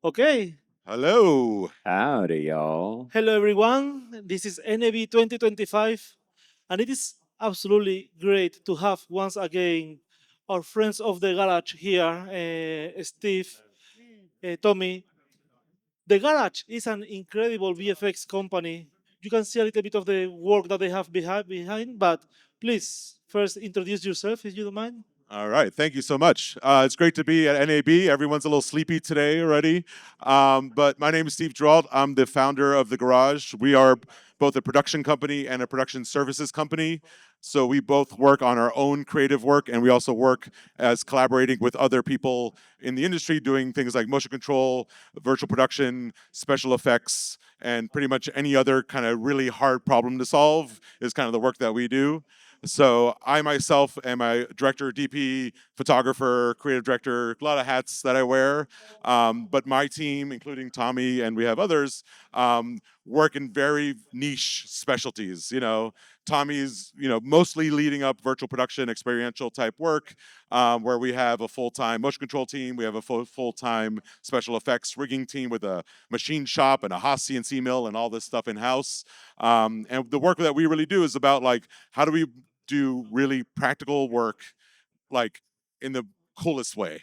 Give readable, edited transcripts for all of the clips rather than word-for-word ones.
Okay. Hello. Howdy, y'all. Hello, everyone. This is NAB 2025, and it is absolutely great to have once again our friends of the garage here, Steve, Tommy. The garage is an incredible VFX company. You can see a little bit of the work that they have behind, but please first introduce yourself if you don't mind. All right. Thank you so much. It's great to be at NAB. Everyone's a little sleepy today already. But my name is Steve Giralt. I'm the founder of The Garage. We are both a production company and a production services company. So we both work on our own creative work, and we also work as collaborating with other people in the industry doing things like motion control, virtual production, special effects, and pretty much any other kind of really hard problem to solve is kind of the work that we do. So I myself am a director, DP, photographer, creative director, a lot of hats that I wear. But my team, including Tommy and we have others, work in very niche specialties. Tommy's mostly leading up virtual production, experiential type work, where we have a full-time motion control team. We have a full-time special effects rigging team with a machine shop and a Haas CNC mill and all this stuff in house. And the work that we really do is about like how do we do really practical work like in the coolest way,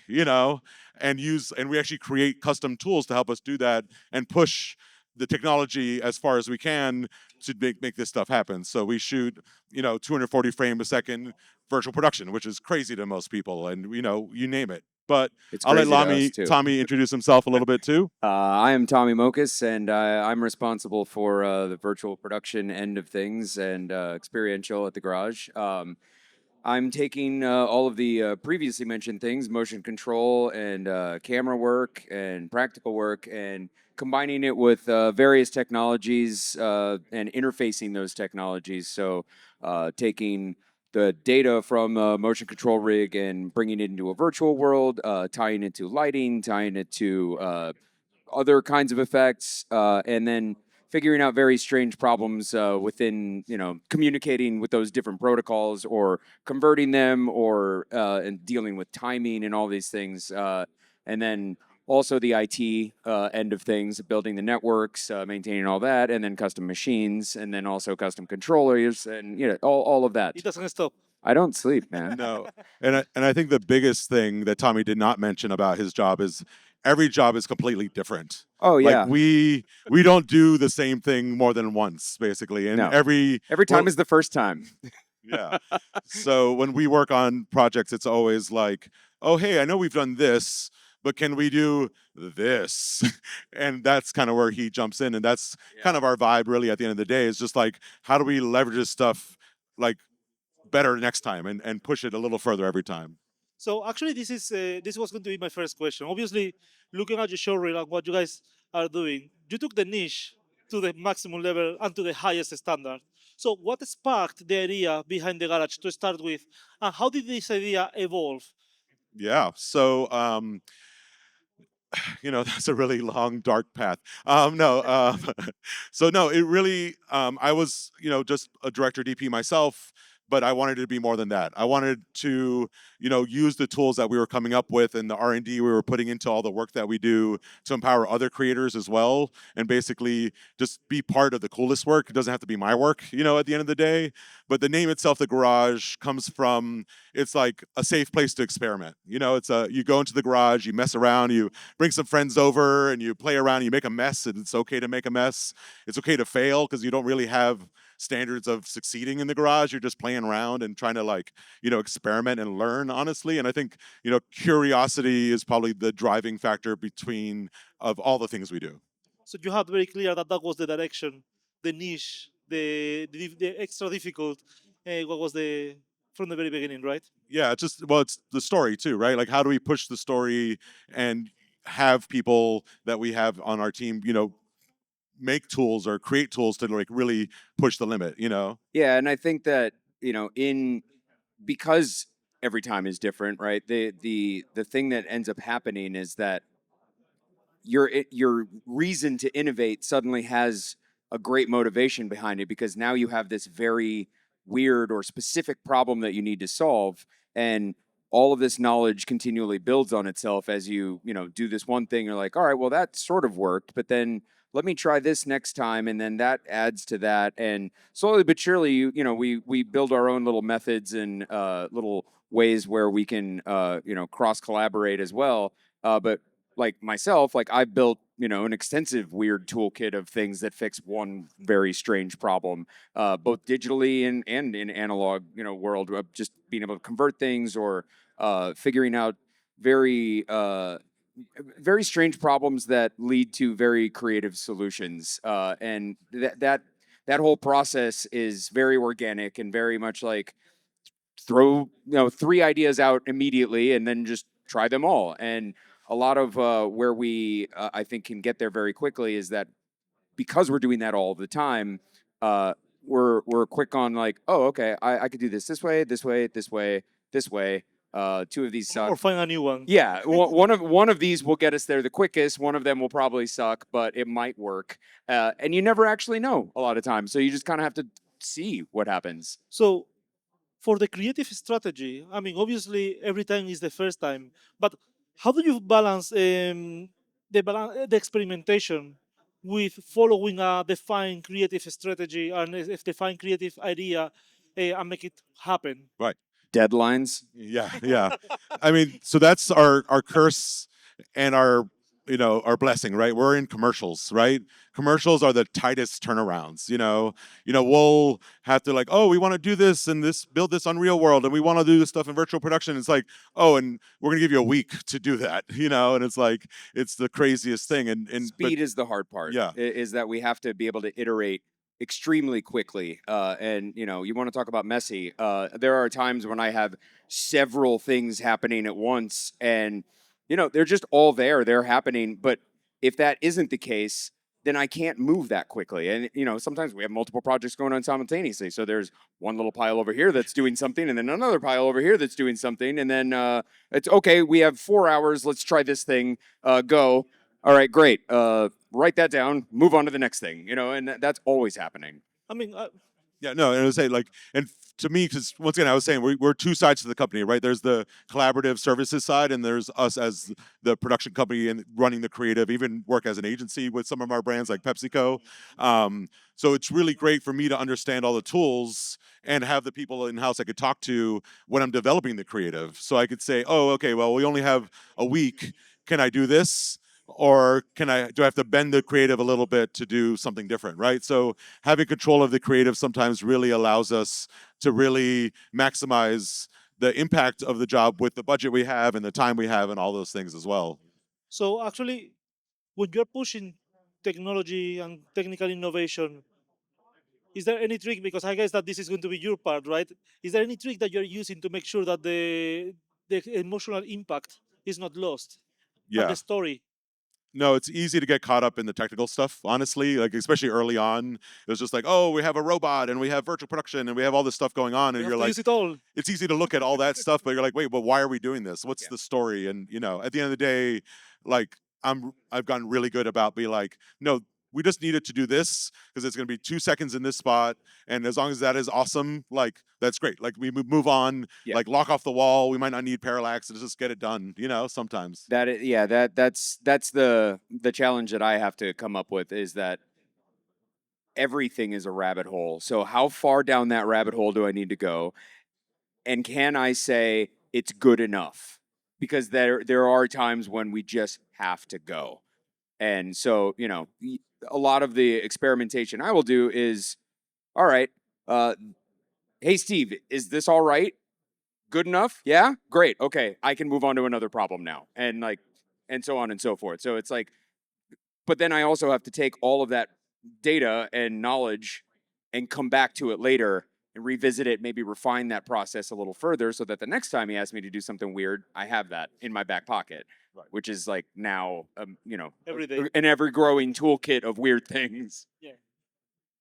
and we actually create custom tools to help us do that and push the technology as far as we can to make this stuff happen. So we shoot, 240 frames a second virtual production, which is crazy to most people, and you name it. But It's I'll let crazy to us, too. Tommy introduce himself a little bit too. I am Tommy Mokas, and I'm responsible for the virtual production end of things and experiential at the garage. I'm taking all of the previously mentioned things, motion control and camera work and practical work, and combining it with various technologies and interfacing those technologies. So taking the data from a motion control rig and bringing it into a virtual world, tying it to lighting, tying it to other kinds of effects, and then figuring out very strange problems within, communicating with those different protocols or converting them or and dealing with timing and all these things. And then also the IT end of things, building the networks, maintaining all that, and then custom machines, and then also custom controllers, and all of that. It doesn't stop. I don't sleep, man. No, and I think the biggest thing that Tommy did not mention about his job is every job is completely different. Oh Like yeah, we don't do the same thing more than once, basically, and No. every time is the first time. yeah. So when we work on projects, it's always like, oh hey, I know we've done this, but can we do this? And that's kind of where he jumps in, and that's kind of our vibe, really. At the end of the day, is just like how do we leverage this stuff like better next time and push it a little further every time. So actually, this was going to be my first question. Obviously, looking at your show reel and what you guys are doing, you took the niche to the maximum level and to the highest standard. So what sparked the idea behind the garage to start with, and how did this idea evolve? Yeah. So that's a really long dark path. No So no, it really I was just a director DP myself, but I wanted it to be more than that. I wanted to use the tools that we were coming up with and the R&D we were putting into all the work that we do to empower other creators as well, and basically just be part of the coolest work. It doesn't have to be my work, at the end of the day. But the name itself, the garage, comes from, it's like a safe place to experiment. It's you go into the garage, you mess around, you bring some friends over and you play around, you make a mess, and it's okay to make a mess. It's okay to fail because you don't really have standards of succeeding in the garage. You're just playing around and trying to experiment and learn, honestly. And I think, curiosity is probably the driving factor between of all the things we do. So you had very clear that that was the direction, the niche, the extra difficult. What was the from the very beginning, right? Yeah, it's the story too, right? Like how do we push the story and have people that we have on our team, make tools or create tools to like really push the limit. Yeah, and I think that in because every time is different, right? The thing that ends up happening is that your reason to innovate suddenly has a great motivation behind it because now you have this very weird or specific problem that you need to solve, and all of this knowledge continually builds on itself as you know, do this one thing. You're like, all right, well, that sort of worked, but then let me try this next time, and then that adds to that, and slowly but surely, you know, we build our own little methods and little ways where we can you know, cross collaborate as well. But like myself, like I've built, you know, an extensive weird toolkit of things that fix one very strange problem, both digitally and in analog, you know, world of just being able to convert things or figuring out very very strange problems that lead to very creative solutions. And that whole process is very organic and very much like throw, you know, three ideas out immediately and then just try them all. And a lot of where we I think can get there very quickly is that because we're doing that all the time, uh, we're quick on like, oh, okay, I could do this way, this way, this way, this way. Two of these suck. Or find a new one. Yeah, one of these will get us there the quickest. One of them will probably suck, but it might work. And you never actually know a lot of times, so you just kind of have to see what happens. So, for the creative strategy, I mean, obviously, every time is the first time, but how do you balance the experimentation with following a defined creative strategy and a defined creative idea and make it happen? Right. Deadlines. Yeah, yeah. I mean, so that's our curse and our, you know, our blessing, right? We're in commercials, right? Commercials are the tightest turnarounds. We'll have to like, oh, we want to do this and this, build this Unreal World, and we want to do this stuff in virtual production. It's like, oh, and we're gonna give you a week to do that, and it's like it's the craziest thing. And Speed is the hard part. Yeah. Is that we have to be able to iterate extremely quickly. And you know, you want to talk about messy. There are times when I have several things happening at once, and you know, they're just all there. They're happening. But if that isn't the case, then I can't move that quickly. And you know, sometimes we have multiple projects going on simultaneously. So there's one little pile over here that's doing something, and then another pile over here that's doing something, and then it's okay. We have 4 hours. Let's try this thing. Go. All right, great. Write that down. Move on to the next thing. You know, and that's always happening. I mean, Yeah, no, and I was saying like, and to me, because once again, I was saying we're two sides to the company, right? There's the collaborative services side, and there's us as the production company and running the creative. Even work as an agency with some of our brands like PepsiCo. So it's really great for me to understand all the tools and have the people in house I could talk to when I'm developing the creative. So I could say, oh, okay, well, we only have a week. Can I do this? Or do I have to bend the creative a little bit to do something different, right? So having control of the creative sometimes really allows us to really maximize the impact of the job with the budget we have and the time we have and all those things as well. so actually, when you're pushing technology and technical innovation, is there any trick? Because I guess that this is going to be your part, right? Is there any trick that you're using to make sure that the emotional impact is not lost and Yeah. the story? No, it's easy to get caught up in the technical stuff, honestly. Like, especially early on, it was just like, oh, we have a robot and we have virtual production and we have all this stuff going on. We And have you're to like, use it all. it's easy to look at all that stuff, but you're like, wait, but why are we doing this? What's Yeah. the story? And at the end of the day, like I've gotten really good about being like, no, we just needed to do this because it's going to be 2 seconds in this spot, and as long as that is awesome, like that's great. Like we move on, Yeah. like lock off the wall. We might not need parallax. Just get it done. Sometimes. That is, yeah, that's the challenge that I have to come up with is that everything is a rabbit hole. So how far down that rabbit hole do I need to go? And can I say it's good enough? Because there are times when we just have to go. And so, you know, a lot of the experimentation I will do is, all right, hey Steve, is this all right? Good enough? Yeah? Great. Okay, I can move on to another problem now. And like, and so on and so forth. So it's like, but then I also have to take all of that data and knowledge and come back to it later and revisit it, maybe refine that process a little further so that the next time he asks me to do something weird, I have that in my back pocket, Right. which is like now, Every day. an ever growing toolkit of weird things. Yeah.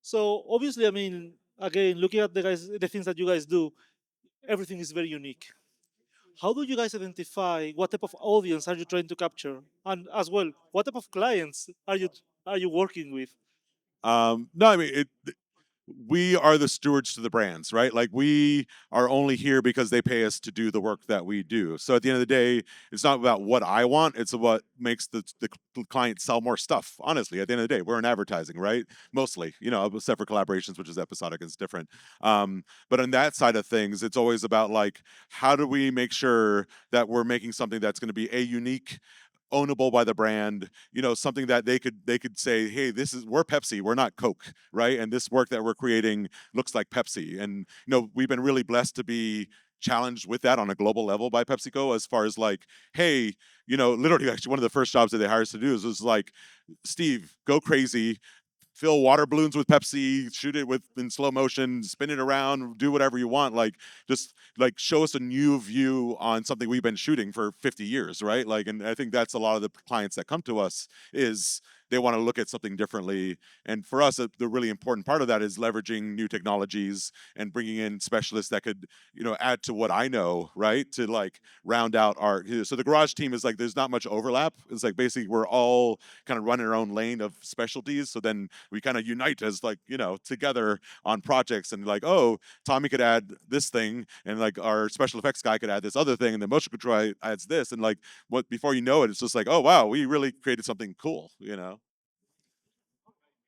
So obviously, I mean, again, looking at the things that you guys do, everything is very unique. How do you guys identify what type of audience are you trying to capture, and as well, what type of clients are you working with? No, I mean we are the stewards to the brands, right? Like we are only here because they pay us to do the work that we do. So at the end of the day, it's not about what I want, it's what makes the client sell more stuff. Honestly, at the end of the day, we're in advertising, right? Mostly, except for collaborations, which is episodic, it's different. But on that side of things, it's always about like, how do we make sure that we're making something that's going to be a unique, ownable by the brand, something that they could say, hey, we're Pepsi, we're not Coke, right? And this work that we're creating looks like Pepsi. And we've been really blessed to be challenged with that on a global level by PepsiCo, as far as like, hey, literally actually one of the first jobs that they hired us to do was like, Steve, go crazy, fill water balloons with Pepsi, shoot it in slow motion, spin it around, do whatever you want. Like, just like show us a new view on something we've been shooting for 50 years, right? Like, and I think that's a lot of the clients that come to us is they want to look at something differently. And for us, the really important part of that is leveraging new technologies and bringing in specialists that could, add to what I know, right? To like round out our. So the garage team is like, there's not much overlap. It's like basically we're all kind of running our own lane of specialties. So then we kind of unite as like, together on projects, and like, oh, Tommy could add this thing, and like our special effects guy could add this other thing, and the motion control adds this, and like what before you know it, it's just like, oh wow, we really created something cool.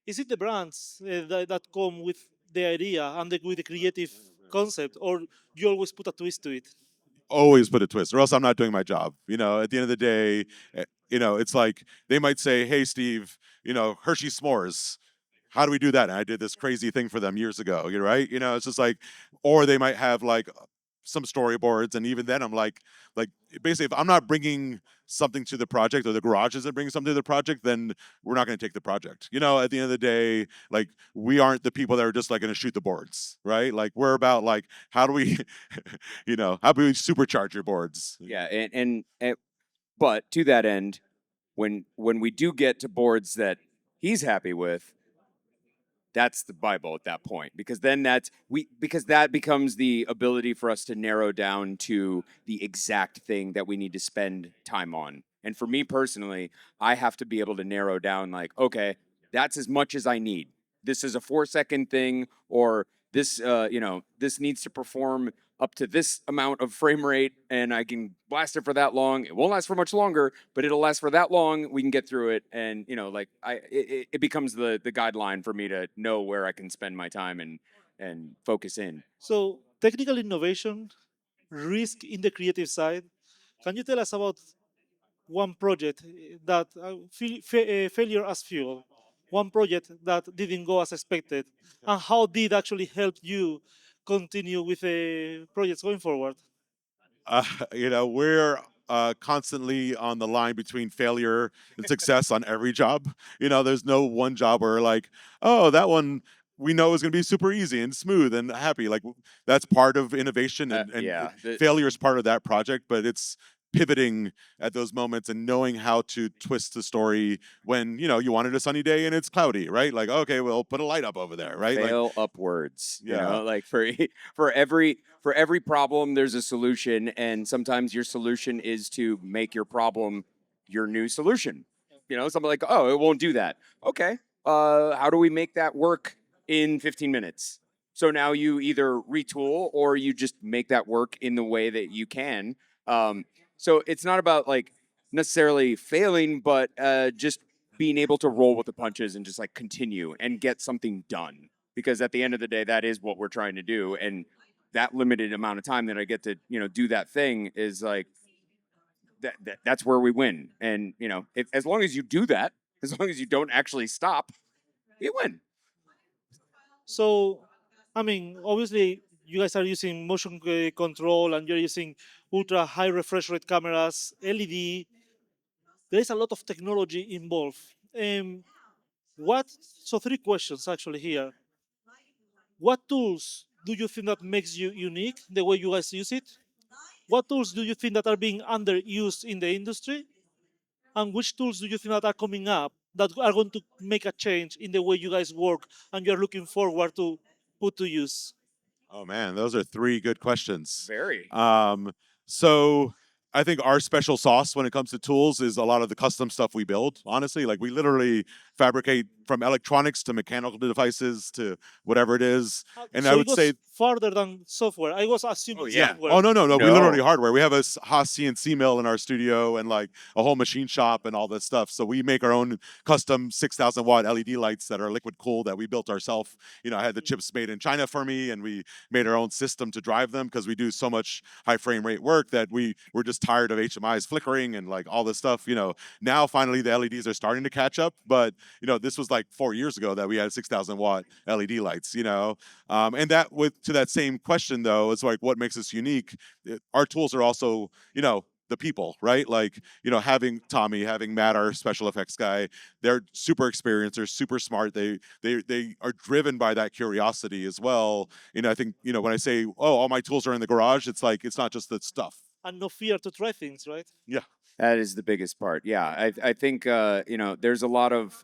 Is it the brands that come with the idea and with the creative concept, or you always put a twist to it? Always put a twist, or else I'm not doing my job. At the end of the day, it's like they might say, hey, Steve, Hershey s'mores. How do we do that? And I did this crazy thing for them years ago. You're right. It's just like, or they might have like some storyboards, and even then, I'm like basically, if I'm not bringing something to the project, or the garage isn't bringing something to the project, then we're not going to take the project. At the end of the day, like we aren't the people that are just like going to shoot the boards, right? Like we're about like, how do we, how do we supercharge your boards? Yeah, but to that end, when we do get to boards that he's happy with, that's the Bible at that point, because then because that becomes the ability for us to narrow down to the exact thing that we need to spend time on. And for me personally, I have to be able to narrow down like, okay, that's as much as I need. This is a 4-second thing, or this needs to perform up to this amount of frame rate, and I can blast it for that long. It won't last for much longer, but it'll last for that long. We can get through it, and like it becomes the guideline for me to know where I can spend my time and focus in. So, technical innovation, risk in the creative side. Can you tell us about one project that failure as fuel, one project that didn't go as expected, and how did actually help you continue with the projects going forward? We're constantly on the line between failure and success on every job. There's no one job where like, oh, that one we know is going to be super easy and smooth and happy. Like that's part of innovation, and failure is part of that project. But it's pivoting at those moments and knowing how to twist the story when you wanted a sunny day and it's cloudy, right? Like, okay, well, put a light up over there, right? Fail upwards. Yeah. Like for every problem, there's a solution, and sometimes your solution is to make your problem your new solution. Something like, oh, it won't do that. Okay, how do we make that work in 15 minutes? So now you either retool or you just make that work in the way that you can. So it's not about like necessarily failing, but just being able to roll with the punches and just like continue and get something done. Because at the end of the day, that is what we're trying to do. And that limited amount of time that I get to, do that thing is like that's where we win. And as long as you do that, as long as you don't actually stop, you win. So, I mean, obviously, you guys are using motion control and you're using ultra high refresh rate cameras, LED. There is a lot of technology involved. What? So, three questions actually here. What tools do you think that makes you unique the way you guys use it? What tools do you think that are being underused in the industry? And which tools do you think that are coming up that are going to make a change in the way you guys work and you're looking forward to put to use? Oh man, those are three good questions. Very. So I think our special sauce when it comes to tools is a lot of the custom stuff we build. Honestly, like we literally fabricate from electronics to mechanical devices to whatever it is. And I So it would say goes further than software. I was assuming yeah. software. oh no, we literally No. hardware. We have a Haas CNC mill in our studio and like a whole machine shop and all this stuff. So we make our own custom 6,000 watt LED lights that are liquid cooled that we built ourselves. You know, I had the chips made in China for me, and we made our own system to drive them because we do so much high frame rate work that we're just tired of HMIs flickering and like all this stuff. You know, now finally the LEDs are starting to catch up, but you know, this was like 4 years ago that we had 6,000 watt LED lights. You know, and that with to that same question though, it's like what makes us unique. Our tools are also, you know, the people, right? Like, you know, having Tommy, having Matt, our special effects guy, they're super experienced, they're super smart. They are driven by that curiosity as well. You know, I think, you know, when I say, oh, all my tools are in the garage, it's like it's not just the stuff. And no fear to try things, right? Yeah. That is the biggest part. Yeah, I think you know, there's a lot of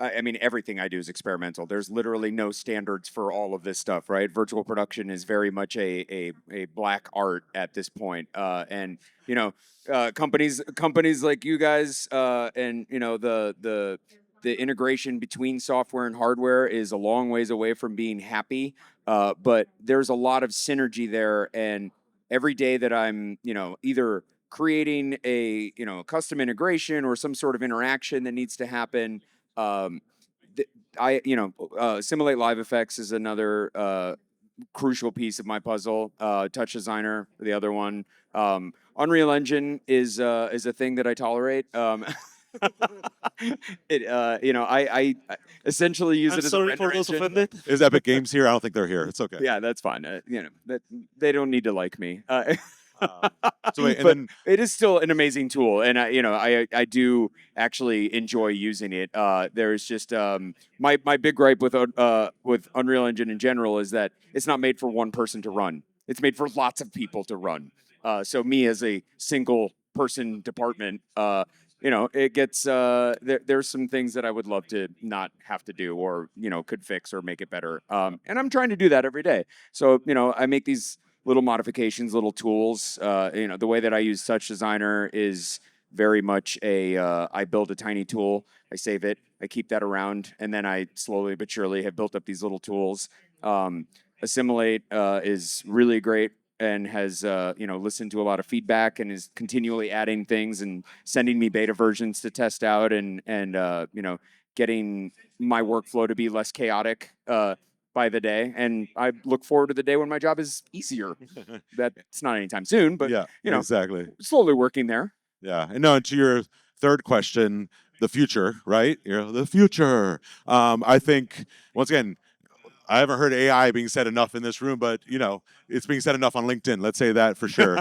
I mean, everything I do is experimental. There's literally no standards for all of this stuff, right? Virtual production is very much a black art at this point. And you know, companies like you guys, and you know, the integration between software and hardware is a long ways away from being happy. But there's a lot of synergy there, and every day that I'm, you know, either creating a, you know, custom integration or some sort of interaction that needs to happen, um, you know, simulate live effects is another crucial piece of my puzzle. Touch designer, the other one. Unreal Engine is a thing that I tolerate. You know, I essentially use I'm it as a sorry render for those engine. offended. Is Epic Games here? I don't think they're here. It's okay. Yeah, that's fine. You know, that they don't need to like me. So wait, and But then it is still an amazing tool, and you know, I do actually enjoy using it. There's just my big gripe with Unreal Engine in general is that it's not made for one person to run. It's made for lots of people to run. So me as a single person department, you know, it gets there's some things that I would love to not have to do, or you know, could fix or make it better. And I'm trying to do that every day. So you know, I make these little modifications, little tools. You know, the way that I use Touch Designer is very much I build a tiny tool, I save it, I keep that around, and then I slowly but surely have built up these little tools. Assimilate is really great and has you know, listened to a lot of feedback and is continually adding things and sending me beta versions to test out, and you know, getting my workflow to be less chaotic by the day. And I look forward to the day when my job is easier. That's not anytime soon, but yeah, you know, exactly. slowly working there. Yeah, and no, to your third question, the future, right? You know, the future. I think once again, I haven't heard AI being said enough in this room, but you know, it's being said enough on LinkedIn. Let's say that for sure.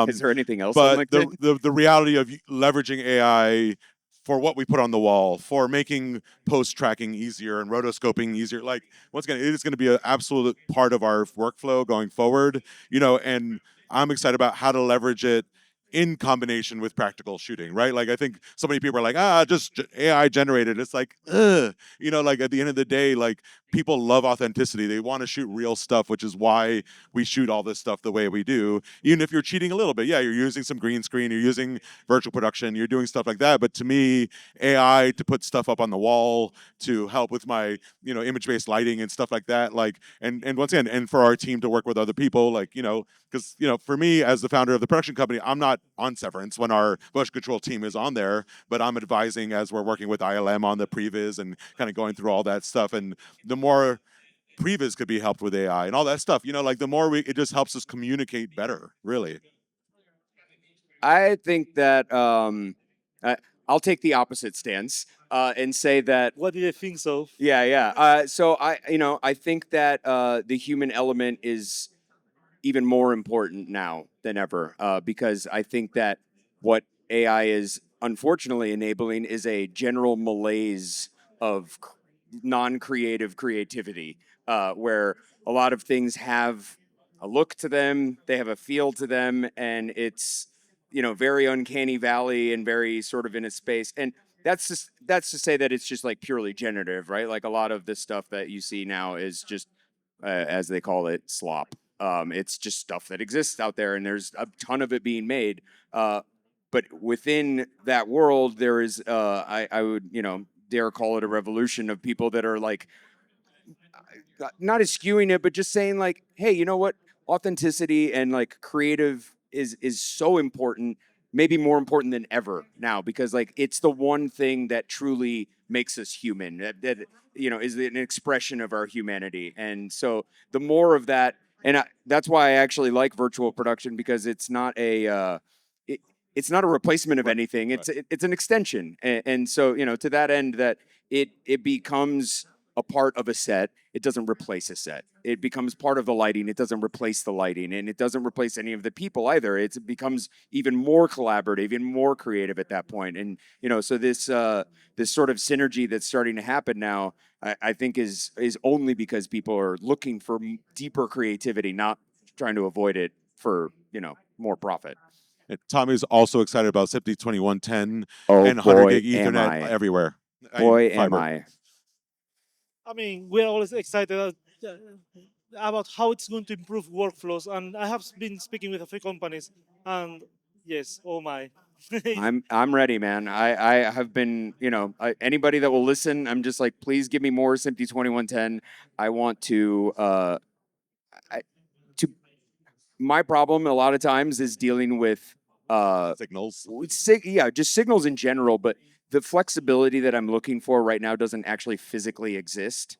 Is there anything else on But LinkedIn? the reality of leveraging AI for what we put on the wall, for making post tracking easier and rotoscoping easier, like once again, it is going to be an absolute part of our workflow going forward. You know, and I'm excited about how to leverage it in combination with practical shooting, right? Like I think so many people are like, just AI generated. It's like, ugh. You know, like at the end of the day, like people love authenticity. They want to shoot real stuff, which is why we shoot all this stuff the way we do. Even if you're cheating a little bit, yeah, you're using some green screen, you're using virtual production, you're doing stuff like that. But to me, AI to put stuff up on the wall to help with my, you know, image-based lighting and stuff like that, like, and once again, and for our team to work with other people, like, you know, because you know, for me as the founder of the production company, I'm not on Severance when our motion control team is on there, but I'm advising as we're working with ILM on the previs and kind of going through all that stuff. And the more previs could be helped with AI and all that stuff, you know, like the more it just helps us communicate better, really. I think that I'll take the opposite stance and say that What do you think so? yeah, yeah. So I, you know, I think that the human element is even more important now than ever, because I think that what AI is unfortunately enabling is a general malaise of non-creative creativity, where a lot of things have a look to them, they have a feel to them, and it's, you know, very uncanny valley and very sort of in a space. And that's to say that it's just like purely generative, right? Like a lot of this stuff that you see now is just as they call it, slop. It's just stuff that exists out there, and there's a ton of it being made. But within that world, there is, I would, you know, dare call it a revolution of people that are like not eschewing it, but just saying like, hey, you know what? Authenticity and like creative is so important, maybe more important than ever now, because like it's the one thing that truly makes us human. That is an expression of our humanity, and so the more of that, and that's why I actually like virtual production because it's not it, it's not a replacement of Right, anything. right. It's an extension, and so to that end that it becomes a part of a set. It doesn't replace a set. It becomes part of the lighting. It doesn't replace the lighting, and it doesn't replace any of the people either. It becomes even more collaborative, even more creative at that point. And so this sort of synergy that's starting to happen now, I think is only because people are looking for deeper creativity, not trying to avoid it for more profit. And Tommy's also excited about SMPTE 2110 Oh and 100 boy, gig am Ethernet I! everywhere. Boy, am Fiber. I! I mean, we're always excited about how it's going to improve workflows, and I have been speaking with a few companies, and yes, oh my. I'm ready, man. I have been, anybody that will listen, I'm just like, please give me more SMPTE 2110. I want to I, to my problem a lot of times is dealing with Signals. just signals in general, but the flexibility that I'm looking for right now doesn't actually physically exist.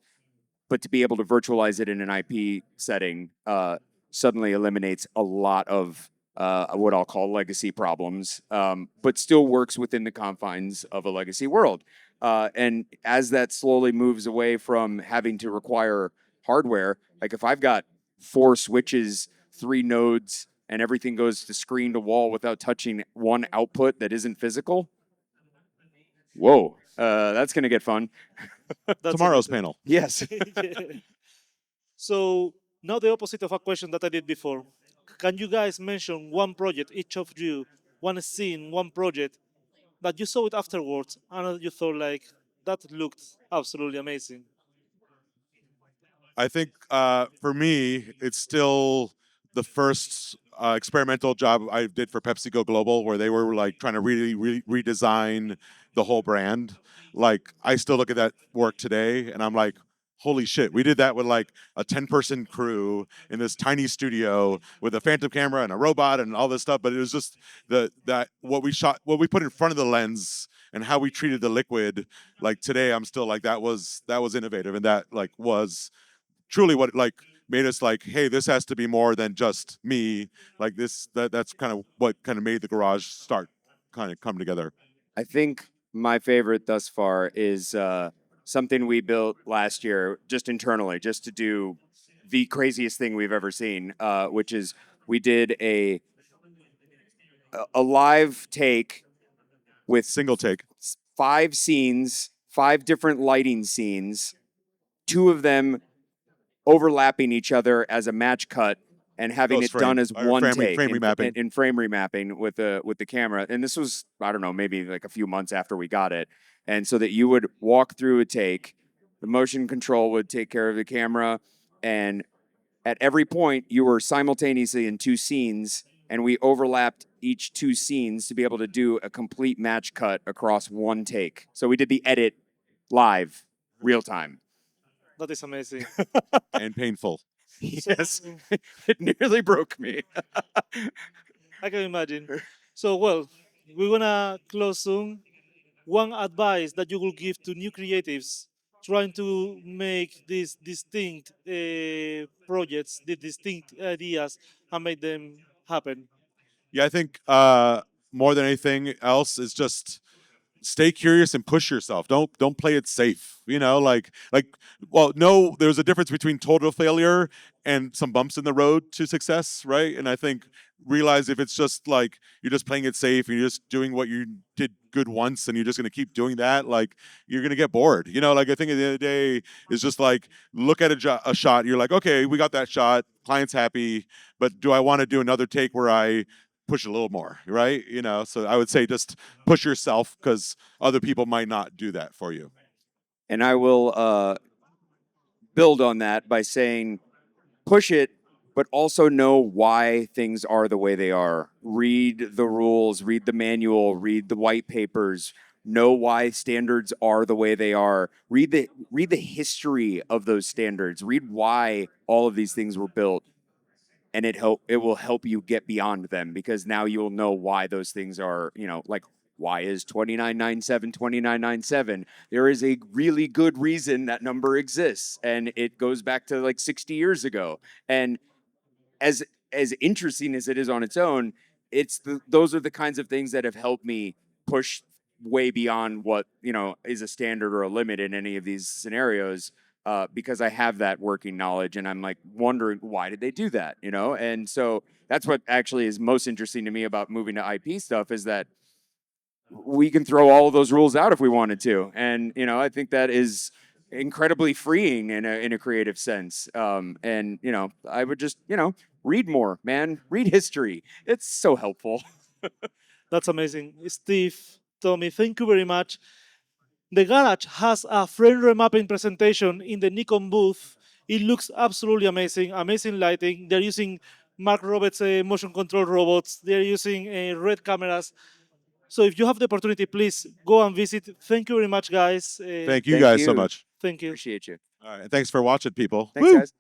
But to be able to virtualize it in an IP setting suddenly eliminates a lot of what I'll call legacy problems, but still works within the confines of a legacy world. And as that slowly moves away from having to require hardware, like if I've got 4 switches, 3 nodes, and everything goes to screen to wall without touching one output that isn't physical, whoa, that's going to get fun. That's Tomorrow's amazing. panel. Yes. Yeah. So now the opposite of a question that I did before. Can you guys mention one project, each of you, one scene, one project that you saw it afterwards and you thought like that looked absolutely amazing? I think for me, it's still the first experimental job I did for PepsiCo Global, where they were like trying to really redesign the whole brand. Like I still look at that work today, and I'm like, holy shit, we did that with like a 10-person crew in this tiny studio with a phantom camera and a robot and all this stuff. But it was just that what we shot, what we put in front of the lens, and how we treated the liquid. Like today, I'm still like that was innovative, and that like was truly what like made us like, hey, this has to be more than just me. Like that's kind of what kind of made the garage start kind of come together. I think my favorite thus far is something we built last year, just internally, just to do the craziest thing we've ever seen, which is we did a live take with Single take. 5 scenes, 5 different lighting scenes, 2 of them overlapping each other as a match cut and having Ghost it done frame as or one take frame remapping. in frame remapping with the camera. And this was, I don't know, maybe like a few months after we got it. And so that you would walk through a take, the motion control would take care of the camera, and at every point you were simultaneously in 2 scenes, and we overlapped each 2 scenes to be able to do a complete match cut across one take. So we did the edit live, real time. That is amazing. And painful. So Yes, it nearly broke me. I can imagine. So well, we're gonna close soon. One advice that you will give to new creatives trying to make these distinct projects, the distinct ideas, and make them happen. Yeah, I think more than anything else is just stay curious and push yourself. Don't play it safe. Well, no, there's a difference between total failure and some bumps in the road to success, right? And I think realize if it's just like you're just playing it safe and you're just doing what you did good once and you're just gonna keep doing that, like you're gonna get bored. Like I think at the end of the day is just like look at a shot. You're like, okay, we got that shot. Client's happy, but do I want to do another take where I push a little more, right? So I would say just push yourself because other people might not do that for you. And I will build on that by saying push it, but also know why things are the way they are. Read the rules, read the manual, read the white papers, know why standards are the way they are. Read the history of those standards. Read why all of these things were built, and it will help you get beyond them, because now you'll know why those things are, like, why is 2997 2997? There is a really good reason that number exists, and it goes back to like 60 years ago. And as interesting as it is on its own, those are the kinds of things that have helped me push way beyond what is a standard or a limit in any of these scenarios, because I have that working knowledge, and I'm like wondering, why did they do that, and so that's what actually is most interesting to me about moving to IP stuff, is that we can throw all of those rules out if we wanted to, and I think that is incredibly freeing in a creative sense. And I would just read more, man. Read history. It's so helpful. That's amazing. Steve, Tommy, thank you very much. The garage has a frame remapping presentation in the Nikon booth. It looks absolutely amazing. Amazing lighting. They're using Mark Roberts motion control robots. They're using red cameras. So if you have the opportunity, please go and visit. Thank you very much, guys. Thank you Thank guys so you. much. Thank you. Appreciate you. All right, thanks for watching, people. Thanks, Woo! guys.